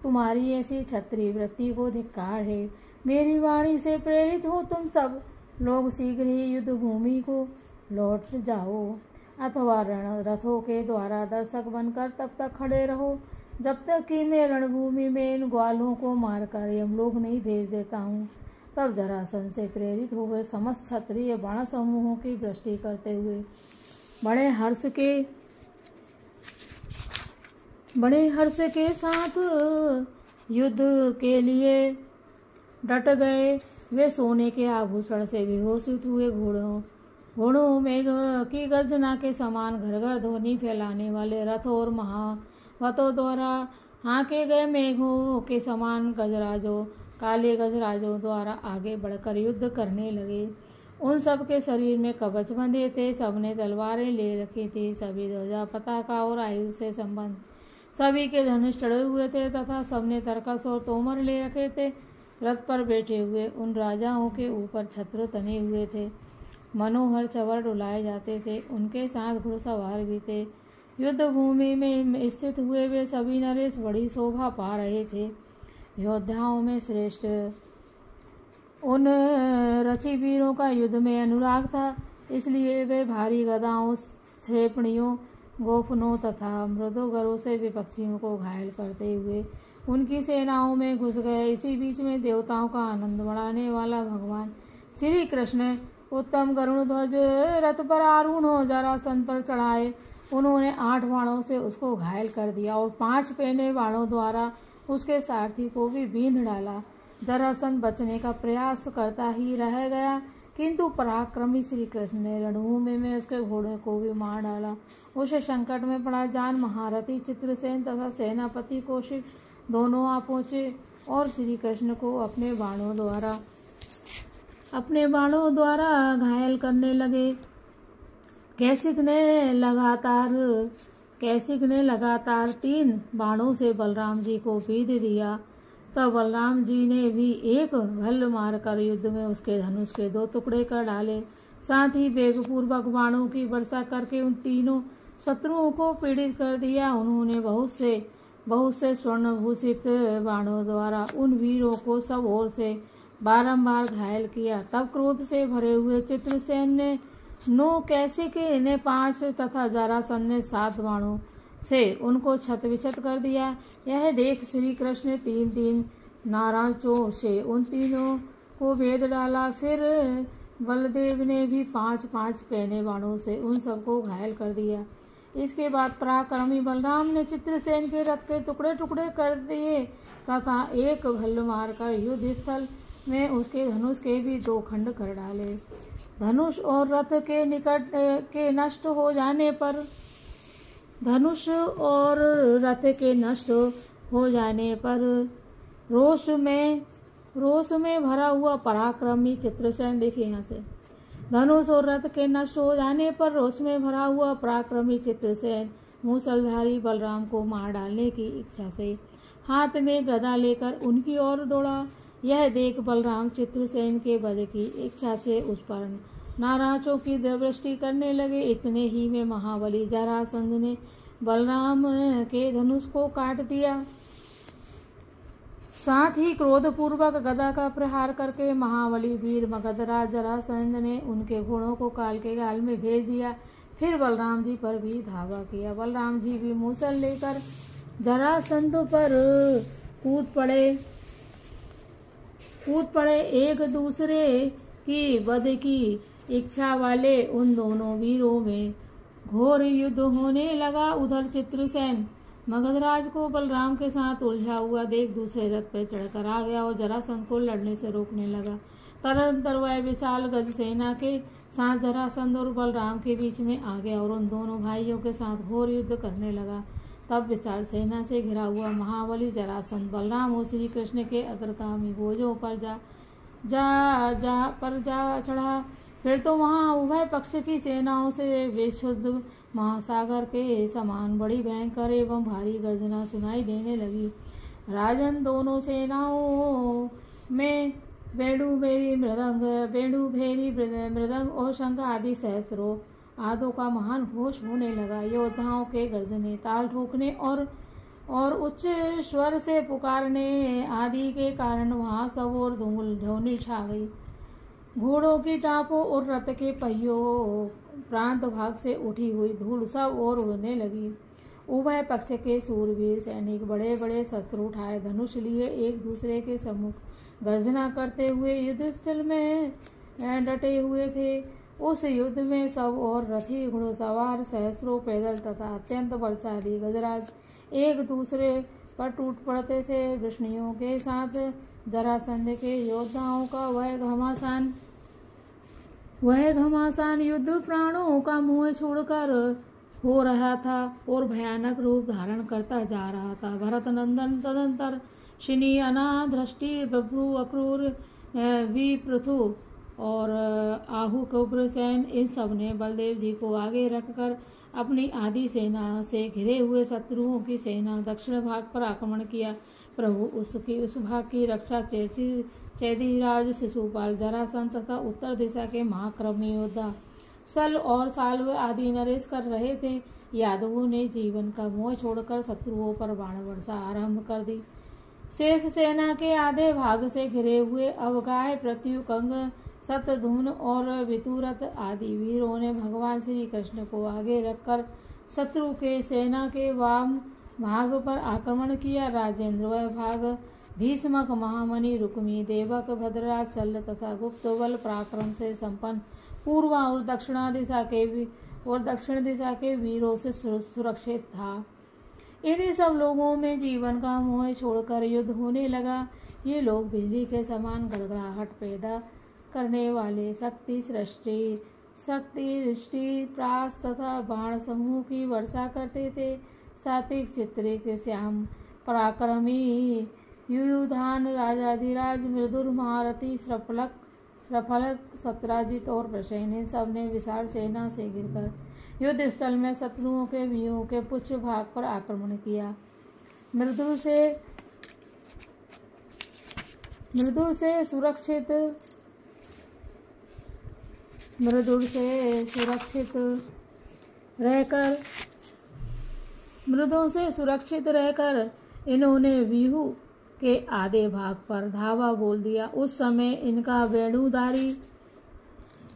तुम्हारी ऐसी क्षत्रिय वृत्ति को धिक्कार है। मेरी वाणी से प्रेरित हो तुम सब लोग शीघ्र ही युद्ध भूमि को लौट जाओ, अथवा रथों के द्वारा दर्शक बनकर तब तक खड़े रहो जब तक कि मैं रणभूमि में इन ग्वालों को मारकर यमलोक नहीं भेज देता हूँ। तब जरासंध से प्रेरित हुए समस्त क्षत्रिय बाण समूहों की वृष्टि करते हुए बड़े हर्ष के साथ युद्ध के लिए डट गए। वे सोने के आभूषण से विभूषित हुए घोड़ों मेघ की गर्जना के समान घर घर ध्वनि फैलाने वाले रथों और महावतों द्वारा हाँके गए मेघों के समान काले गजराजों द्वारा आगे बढ़कर युद्ध करने लगे। उन सब के शरीर में कवच बंधे थे, सबने तलवारें ले रखी थी, सभी ध्वजा पताका और आयुध से संबंध सभी के धनुष चढ़े हुए थे तथा सबने तरकस और तोमर ले रखे थे। रथ पर बैठे हुए उन राजाओं के ऊपर छत्र तने हुए थे, मनोहर चवर डुलाए जाते थे, उनके साथ घुड़सवार भी थे। युद्ध भूमि में स्थित हुए वे सभी नरेश बड़ी शोभा पा रहे थे। योद्धाओं में श्रेष्ठ उन रची वीरों का युद्ध में अनुराग था, इसलिए वे भारी गदाओं, श्रेपणियों, गोफनों तथा मृदुगरों से विपक्षियों को घायल करते हुए उनकी सेनाओं में घुस गए। इसी बीच में देवताओं का आनंद बढ़ाने वाला भगवान श्री कृष्ण उत्तम गरुण ध्वज रथ पर आरूढ़ हो जरासंध पर चढ़ाए। उन्होंने 8 बाणों से उसको घायल कर दिया और 5 पैने बाणों द्वारा उसके सारथी को भी बींध डाला। जरासंध बचने का प्रयास करता ही रह गया, किंतु पराक्रमी श्री कृष्ण ने रणभूमि में उसके घोड़े को भी मार डाला। उसे संकट में पड़ा जान महारथी चित्रसेन तथा सेनापति कौशिक दोनों आ पहुँचे और श्री कृष्ण को अपने बाणों द्वारा घायल करने लगे। कैसिक ने लगातार 3 बाणों से बलराम जी को बीध दिया। तब बलराम जी ने भी एक भल्ल मारकर युद्ध में उसके धनुष के 2 टुकड़े कर डाले। साथ ही वेगपूर्वक बाणों की वर्षा करके उन तीनों शत्रुओं को पीड़ित कर दिया। उन्होंने बहुत से स्वर्णभूषित बाणों द्वारा उन वीरों को सब ओर से बारंबार घायल किया। तब क्रोध से भरे हुए चित्रसेन ने 9 कैसिकी ने 5 तथा जरासंध ने 7 बाणों से उनको छत-विछत कर दिया। यह देख श्री कृष्ण ने 3-3 नाराजों से उन तीनों को भेद डाला। फिर बलदेव ने भी 5-5 पहने बाणों से उन सबको घायल कर दिया। इसके बाद पराक्रमी बलराम ने चित्रसेन के रथ के टुकड़े टुकड़े कर दिए तथा एक भल्ल मारकर युद्ध स्थल में उसके धनुष के भी 2 खंड कर डाले। धनुष और रथ के निकट के नष्ट हो जाने पर रोष में भरा हुआ पराक्रमी चित्रसेन, देखिए यहाँ से, धनुष और रथ के नष्ट हो जाने पर रोष में भरा हुआ पराक्रमी चित्रसेन मूसलधारी बलराम को मार डालने की इच्छा से हाथ में गदा लेकर उनकी ओर दौड़ा। यह देख बलराम चित्रसेन के वध की इच्छा से उस पर नाराजों की दृष्टि करने लगे। इतने ही में महाबली जरासंध ने बलराम के धनुष को काट दिया। साथ ही क्रोधपूर्वक गदा का प्रहार करके महाबली वीर मगधराज जरासंध ने उनके घोड़ों को काल के गाल में भेज दिया। फिर बलराम जी पर भी धावा किया। बलराम जी भी मूसल लेकर जरासंध पर कूद पड़े। एक दूसरे की वध की इच्छा वाले उन दोनों वीरों में घोर युद्ध होने लगा। उधर चित्रसेन मगधराज को बलराम के साथ उलझा हुआ देख दूसरे रथ पर चढ़कर आ गया और जरासंध को लड़ने से रोकने लगा। तदनंतर वह विशाल गज सेना के साथ जरासंध और बलराम के बीच में आ गया और उन दोनों भाइयों के साथ घोर युद्ध करने लगा। तब विशाल सेना से घिरा हुआ महाबली जरासंध बलराम और श्री कृष्ण के अग्रगामी भुजों पर जा चढ़ा। फिर तो वहां उभय पक्ष की सेनाओं से विशुद्ध महासागर के समान बड़ी भयंकर एवं भारी गर्जना सुनाई देने लगी। राजन, दोनों सेनाओं में बेड़ू भेरी मृदंग और शंख आदि सहस्त्रों आदों का महान घोष होने लगा। योद्धाओं के गर्जने, ताल ठोकने और उच्च स्वर से पुकारने आदि के कारण वहां सब और ध्वनि छा गई। घोड़ों की टापों और रथ के पहियों प्रांत भाग से उठी हुई धूल सब और उड़ने लगी। उभय पक्ष के सूरवीर सैनिक बड़े बड़े शस्त्र उठाए धनुष लिए एक दूसरे के सम्मुख गर्जना करते हुए युद्ध स्थल में डटे हुए थे। उस युद्ध में सब और रथी घुड़सवार सहस्त्रों पैदल तथा अत्यंत बलशाली गजराज एक दूसरे पर टूट पड़ते थे। वृष्णियों के साथ जरासंध के योद्धाओं का वह घमासान युद्ध प्राणों का मुँह छोड़कर हो रहा था और भयानक रूप धारण करता जा रहा था। भरत नंदन तदंतर शिनी, अनाथ, दृष्टि, बभ्रू, अक्रूर, विपृथु और आहु कुब्रसेन, इन सब ने बलदेव जी को आगे रखकर अपनी आदि सेना से घिरे हुए शत्रुओं की सेना दक्षिण भाग पर आक्रमण किया। प्रभु उस भाग की रक्षा चैदिराज, शिशुपाल, जरासंध तथा उत्तर दिशा के महाक्रमी योद्धा सल और साल्व आदि नरेश कर रहे थे। यादवों ने जीवन का मोह छोड़कर शत्रुओं पर बाण वर्षा आरंभ कर दी। शेष सेना के आधे भाग से घिरे हुए अवगाह, प्रत्युकंग, शतधून और वितुरथ आदि वीरों ने भगवान श्री कृष्ण को आगे रखकर शत्रु के सेना के वाम भाग पर आक्रमण किया। राजेंद्र वह भाग भीष्मक, महामणि, रुक्मी, देवक, भद्रराज, शल्य तथा गुप्त बल पराक्रम से संपन्न पूर्व और दक्षिण दिशा के वीरों से सुरक्षित था। इन्हीं सब लोगों में जीवन का मोह छोड़कर युद्ध होने लगा। ये लोग बिजली के समान गड़गड़ाहट पैदा करने वाले शक्ति दृष्टि, प्रास तथा बाण समूह की वर्षा करते थे। सात्विक, चित्रिक, श्याम, पराक्रमी, युयुधान, राजाधिराज, मृदुर, महारथी, श्रफलक, सत्राजित और प्रसेन, इन सब ने विशाल सेना से घिरकर युद्ध स्थल में शत्रुओं के व्यूहों के पुच्छ भाग पर आक्रमण किया। मृदुर से सुरक्षित रहकर इन्होंने व्यूह के आधे भाग पर धावा बोल दिया। उस समय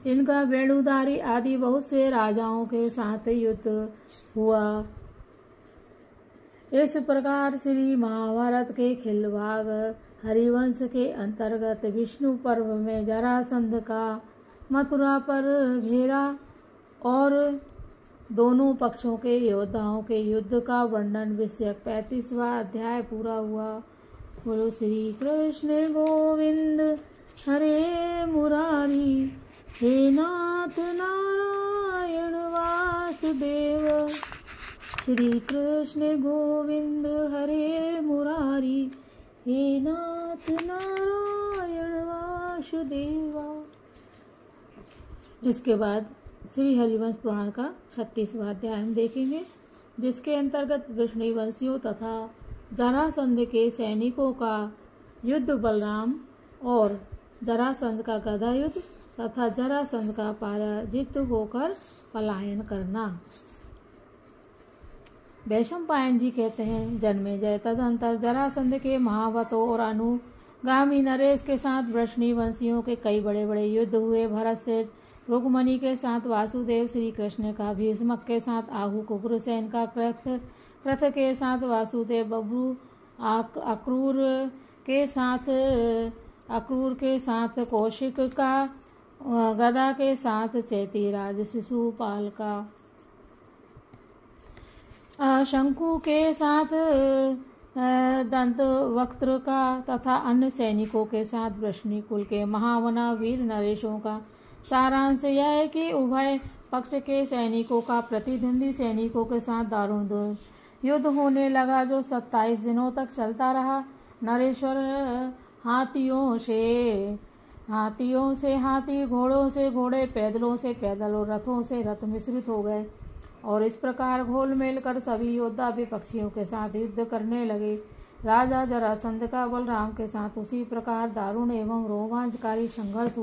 इनका वेणुधारी आदि बहुत से राजाओं के साथ युद्ध हुआ। इस प्रकार श्री महाभारत के खिलभाग हरिवंश के अंतर्गत विष्णु पर्व में जरासंध का मथुरा पर घेरा और दोनों पक्षों के योद्धाओं के युद्ध का वर्णन विषयक 35वां अध्याय पूरा हुआ। बोलो श्री कृष्ण गोविंद हरे मुरारी, हे नाथ नारायण वासुदेव। श्री कृष्ण गोविंद हरे मुरारी, हे नाथ नारायण वासुदेवा। इसके बाद श्री हरिवंश पुराण का 36वां अध्याय हम देखेंगे, जिसके अंतर्गत वृष्णिवंशियों तथा जरासंध के सैनिकों का युद्ध, बलराम और जरासंध का गदा युद्ध तथा जरासंध का पराजित होकर पलायन करना। वैशंपायन जी कहते हैं, जन्मेजय तदंतर जरासंध के महावतों और अनुगामी नरेश के साथ वृष्णिवंशियों के कई बड़े बड़े युद्ध हुए। भरत से रुक्मणी के साथ वासुदेव, श्री कृष्ण का भीष्मक के साथ आहु, कुग्रसेन का कृथ के साथ वासुदेव, बब्रू अक्रूर के साथ कौशिक का, गदा के साथ चैतीराज शिशुपाल का, शंकु के साथ दंत वक्त्र का तथा अन्य सैनिकों के साथ वृष्णि कुल के महावना वीर नरेशों का। सारांश यह है कि उभय पक्ष के सैनिकों का प्रतिद्वंदी सैनिकों के साथ दारुण युद्ध होने लगा, जो 27 दिनों तक चलता रहा। नरेश्वर हाथियों से हाथी, घोड़ों से घोड़े, पैदलों से पैदल और रथों से रथ मिश्रित हो गए और इस प्रकार घोल मेल कर सभी योद्धा विपक्षियों के साथ युद्ध करने लगे। राजा जरासंध का बलराम के साथ उसी प्रकार दारुण एवं रोमांचकारी संघर्ष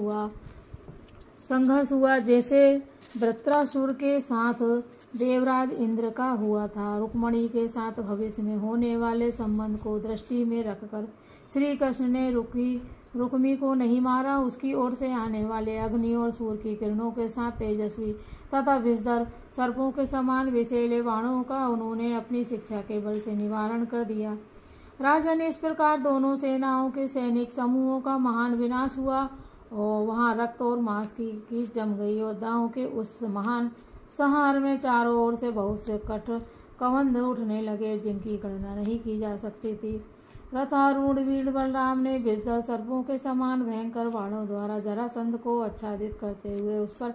हुआ जैसे वृत्रासुर के साथ देवराज इंद्र का हुआ था। रुक्मणी के साथ भविष्य में होने वाले संबंध को दृष्टि में रखकर श्री कृष्ण ने रुक्मी को नहीं मारा। उसकी ओर से आने वाले अग्नि और सूर्य की किरणों के साथ तेजस्वी तथा विषधर सर्पों के समान विषैले बाणों का उन्होंने अपनी शिक्षा के बल से निवारण कर दिया। राजन, इस प्रकार दोनों सेनाओं के सैनिक समूहों का महान विनाश हुआ और वहां रक्त और मांस की जम गई। योद्धाओं के उस महान संहार में चारों ओर से बहुत से कवंध उठने लगे, जिनकी गणना नहीं की जा सकती थी। रथारूढ़ वीर बलराम ने विषधर सर्पों के समान भयंकर बाणों द्वारा जरासंध को आच्छादित करते हुए उस पर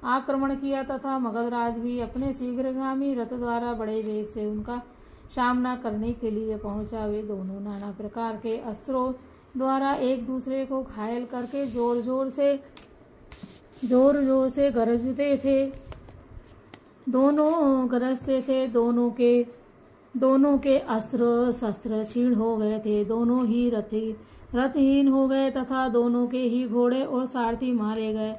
आक्रमण किया तथा मगधराज भी अपने शीघ्रगामी रथ द्वारा बड़े वेग से उनका सामना करने के लिए पहुंचा। वे दोनों नाना प्रकार के अस्त्रों द्वारा एक दूसरे को घायल करके जोर जोर से गरजते थे। दोनों के अस्त्र शस्त्र क्षीण हो गए थे। दोनों ही रथहीन हो गए तथा दोनों के ही घोड़े और सारथी मारे गए।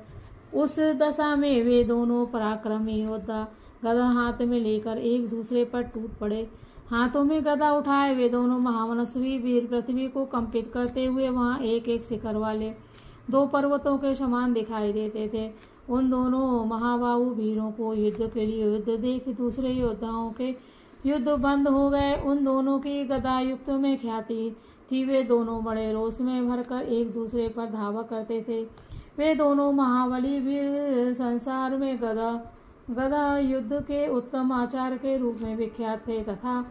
उस दशा में वे दोनों पराक्रमी योद्धा गदा हाथ में लेकर एक दूसरे पर टूट पड़े। हाथों में गदा उठाए वे दोनों महामनस्वी वीर पृथ्वी को कंपित करते हुए वहां एक एक शिखर वाले 2 पर्वतों के समान दिखाई देते थे। उन दोनों महाबाहु वीरों को युद्ध के लिए युद्ध देख दूसरे योद्धाओं के युद्ध बंद हो गए। उन दोनों की गदा युक्त में ख्याति थी। वे दोनों बड़े रोष में भरकर एक दूसरे पर धावा करते थे। वे दोनों महाबली वीर संसार में गदा युद्ध के उत्तम आचार के रूप में विख्यात थे तथा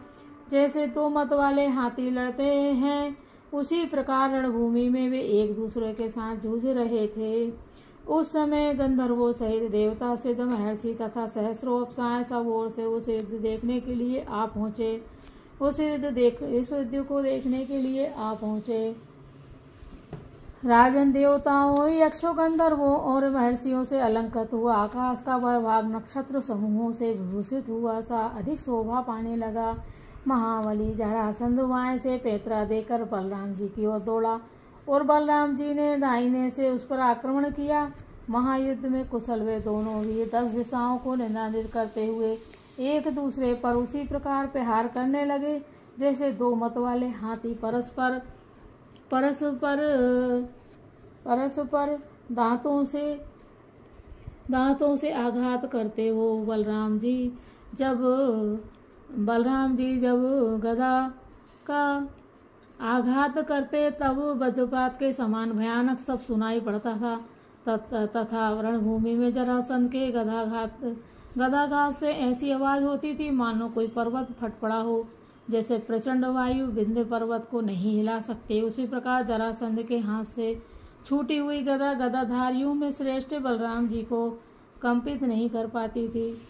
जैसे 2 मत वाले हाथी लड़ते हैं उसी प्रकार रणभूमि में वे एक दूसरे के साथ जूझ रहे थे। उस समय गंधर्वों सहित देवता, सिद्ध, महर्षि तथा सहस्रों अप्सराएं सब ओर से उस युद्ध देखने के लिए आ पहुँचे। इस युद्ध को देखने के लिए आ पहुँचे। राजन, देवताओं, यक्षों, गंधर्वों और महर्षियों से अलंकृत हुआ। आकाश का वह भाग नक्षत्र समूहों से विभूषित हुआ सा अधिक शोभा पाने लगा। महाबली जरासंध बाएं से पैतरा देकर बलराम जी की ओर दौड़ा और बलराम जी ने दाहिने से उस पर आक्रमण किया। महायुद्ध में कुशल वे दोनों वीर 10 दिशाओं को निनादित करते हुए एक दूसरे पर उसी प्रकार प्रहार करने लगे जैसे 2 मत वाले हाथी परस्पर परस्पर दांतों से आघात करते हो। बलराम जी जब गदा का आघात करते तब वज्रपात के समान भयानक शब्द सुनाई पड़ता था तथा रणभूमि में जरासंध के गदाघात से ऐसी आवाज होती थी मानो कोई पर्वत फट पड़ा हो। जैसे प्रचंड वायु विंध्य पर्वत को नहीं हिला सकते, उसी प्रकार जरासंध के हाथ से छूटी हुई गदा गदाधारियों में श्रेष्ठ बलराम जी को कंपित नहीं कर पाती थी।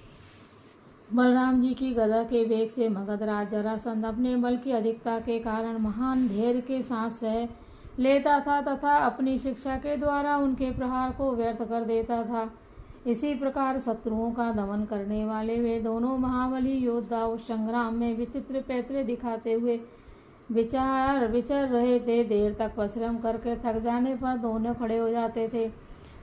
बलराम जी की गदा के वेग से मगधराज जरासंध अपने बल की अधिकता के कारण महान धैर्य के साथ सह लेता था तथा अपनी शिक्षा के द्वारा उनके प्रहार को व्यर्थ कर देता था। इसी प्रकार शत्रुओं का दमन करने वाले वे दोनों महाबली योद्धा उस संग्राम में विचित्र पैतरे दिखाते हुए विचर रहे थे। देर तक परिश्रम करके थक जाने पर दोनों खड़े हो जाते थे,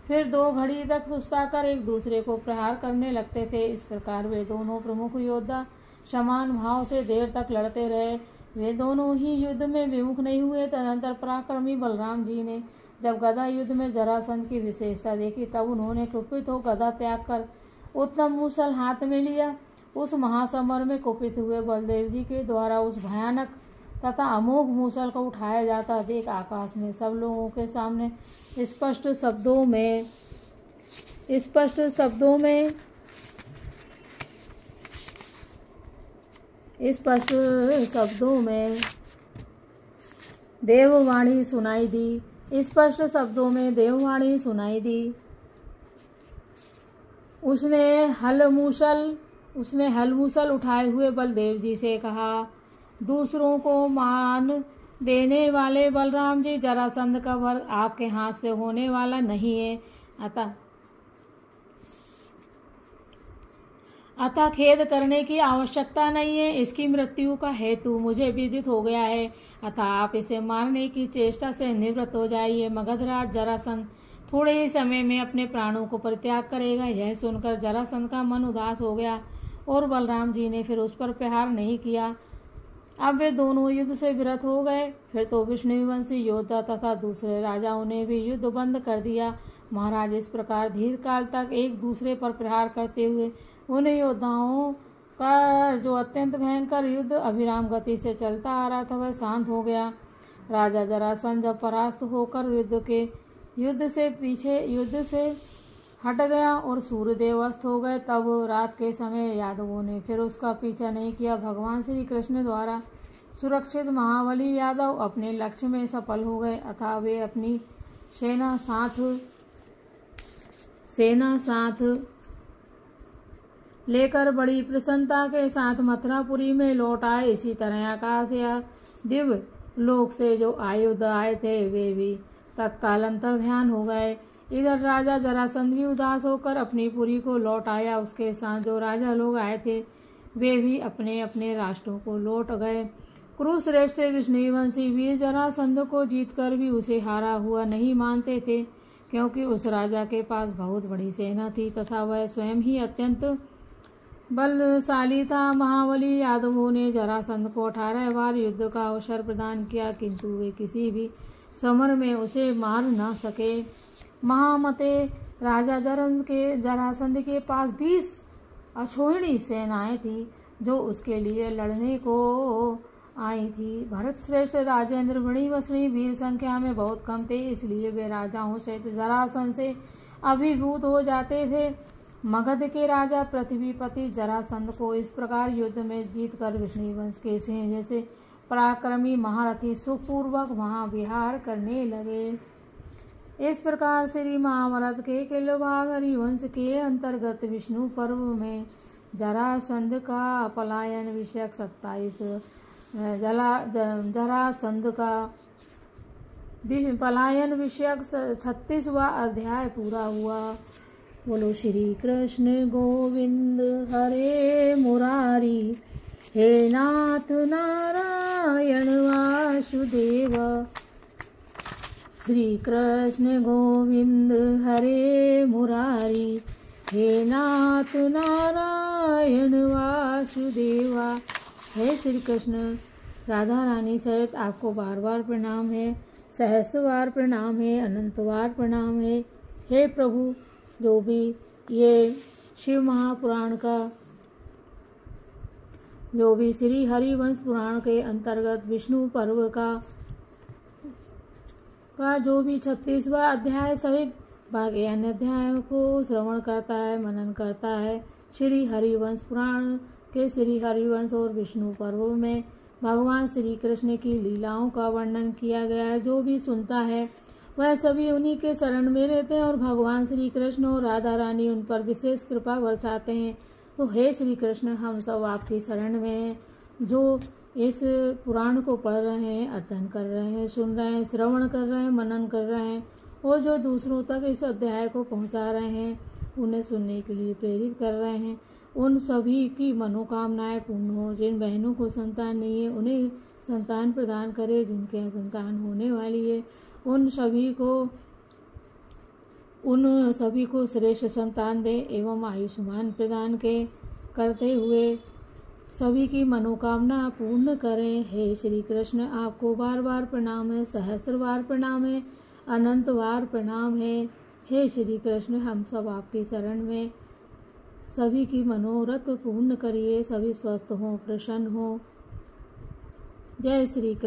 फिर 2 घड़ी तक सुस्ताकर एक दूसरे को प्रहार करने लगते थे। इस प्रकार वे दोनों प्रमुख योद्धा समान भाव से देर तक लड़ते रहे। वे दोनों ही युद्ध में विमुख नहीं हुए। तदनंतर पराक्रमी बलराम जी ने जब गदा युद्ध में जरासंध की विशेषता देखी तब उन्होंने कुपित हो गदा त्याग कर उत्तम मूसल हाथ में लिया। उस महासमर में कुपित हुए बलदेव जी के द्वारा उस भयानक तथा अमोघ मूसल को उठाया जाता देख आकाश में सब लोगों के सामने स्पष्ट शब्दों में देववाणी सुनाई दी। उसने हल मूसल उठाए हुए बलदेव जी से कहा, दूसरों को मान देने वाले बलराम जी, जरासंध का वध आपके हाथ से होने वाला नहीं है। अतः खेद करने की आवश्यकता नहीं है। इसकी मृत्यु का हेतु मुझे विदित हो गया है, अतः आप इसे मारने की चेष्टा से निवृत्त हो जाइए। मगधराज जरासंध थोड़े ही समय में अपने प्राणों को परित्याग करेगा। यह सुनकर जरासंध का मन उदास हो गया और बलराम जी ने फिर उस पर प्रहार नहीं किया। अब वे दोनों युद्ध से विरत हो गए। फिर तो विष्णुवंशी योद्धा तथा दूसरे राजाओं ने भी युद्ध बंद कर दिया। महाराज, इस प्रकार दीर्घकाल तक एक दूसरे पर प्रहार करते हुए उन योद्धाओं का जो अत्यंत भयंकर युद्ध अविराम गति से चलता आ रहा था वह शांत हो गया। राजा जरासंध जब परास्त होकर युद्ध से हट गया और सूर्यदेव अस्त हो गए, तब रात के समय यादवों ने फिर उसका पीछा नहीं किया। भगवान श्री कृष्ण द्वारा सुरक्षित महाबली यादव अपने लक्ष्य में सफल हो गए, अतः वे अपनी सेना साथ लेकर बड़ी प्रसन्नता के साथ मथुरापुरी में लौट आए। इसी तरह आकाश या दिव्य लोक से जो आयुध आए थे वे भी तत्काल अंतर्ध्यान हो गए। इधर राजा जरासंध भी उदास होकर अपनी पुरी को लौट आया। उसके साथ जो राजा लोग आए थे वे भी अपने अपने राष्ट्रों को लौट गए। कुरुश्रेष्ठ विष्णुवंशी वीर जरासंध को जीतकर भी उसे हारा हुआ नहीं मानते थे, क्योंकि उस राजा के पास बहुत बड़ी सेना थी तथा वह स्वयं ही अत्यंत बलशाली था। महाबली यादवों ने जरासंध को 18 बार युद्ध का अवसर प्रदान किया, किंतु वे किसी भी समर में उसे मार न सके। महामते राजा जरासंध के पास 20 अक्षोहिणी सेनाएं थी जो उसके लिए लड़ने को आई थी। भरत श्रेष्ठ राजेंद्र मणिवसनी वीर संख्या में बहुत कम थे, इसलिए वे राजाओं सहित जरासंध से अभिभूत हो जाते थे। मगध के राजा पृथ्वीपति जरासंध को इस प्रकार युद्ध में जीतकर विष्णुवंश के सिंह जैसे पराक्रमी महारथी सुखपूर्वक वहां विहार करने लगे। इस प्रकार श्री महाभारत के किलभाग हरिवंश के अंतर्गत विष्णु पर्व में जरासंध का पलायन विषयक 36वां अध्याय पूरा हुआ। बोलो श्री कृष्ण गोविंद हरे मुरारी, हे नाथ नारायण वासुदेव। श्री कृष्ण गोविंद हरे मुरारी, हे नाथ नारायण वासुदेवा। हे श्री कृष्ण, राधा रानी सहित आपको बार बार प्रणाम है, सहस्रवार प्रणाम है, अनंतवार प्रणाम है। हे प्रभु, जो भी ये शिव महापुराण जो भी श्री हरिवंश पुराण के अंतर्गत विष्णु पर्व का जो भी 36वां अध्याय सहित बाकी अन्य अध्यायों को श्रवण करता है, मनन करता है, श्री हरिवंश पुराण के श्री हरिवंश और विष्णु पर्व में भगवान श्री कृष्ण की लीलाओं का वर्णन किया गया है, जो भी सुनता है वह सभी उन्हीं के शरण में रहते हैं और भगवान श्री कृष्ण और राधा रानी उन पर विशेष कृपा बरसाते हैं। तो हे श्री कृष्ण, हम सब आपकी शरण में हैं, जो इस पुराण को पढ़ रहे हैं, अध्ययन कर रहे हैं, सुन रहे हैं, श्रवण कर रहे हैं, मनन कर रहे हैं और जो दूसरों तक इस अध्याय को पहुंचा रहे हैं, उन्हें सुनने के लिए प्रेरित कर रहे हैं। उन सभी की मनोकामनाएं पूर्ण हो। जिन बहनों को संतान नहीं है उन्हें संतान प्रदान करे, जिनके संतान होने वाली है उन सभी को श्रेष्ठ संतान दे एवं आयुष्मान प्रदान करते हुए सभी की मनोकामना पूर्ण करें। हे श्री कृष्ण, आपको बार बार प्रणाम है, सहस्रवार प्रणाम है, अनंतवार प्रणाम है। हे श्री कृष्ण, हम सब आपकी शरण में, सभी की मनोरथ पूर्ण करिए, सभी स्वस्थ हों, प्रसन्न हों। जय श्री कृष्ण।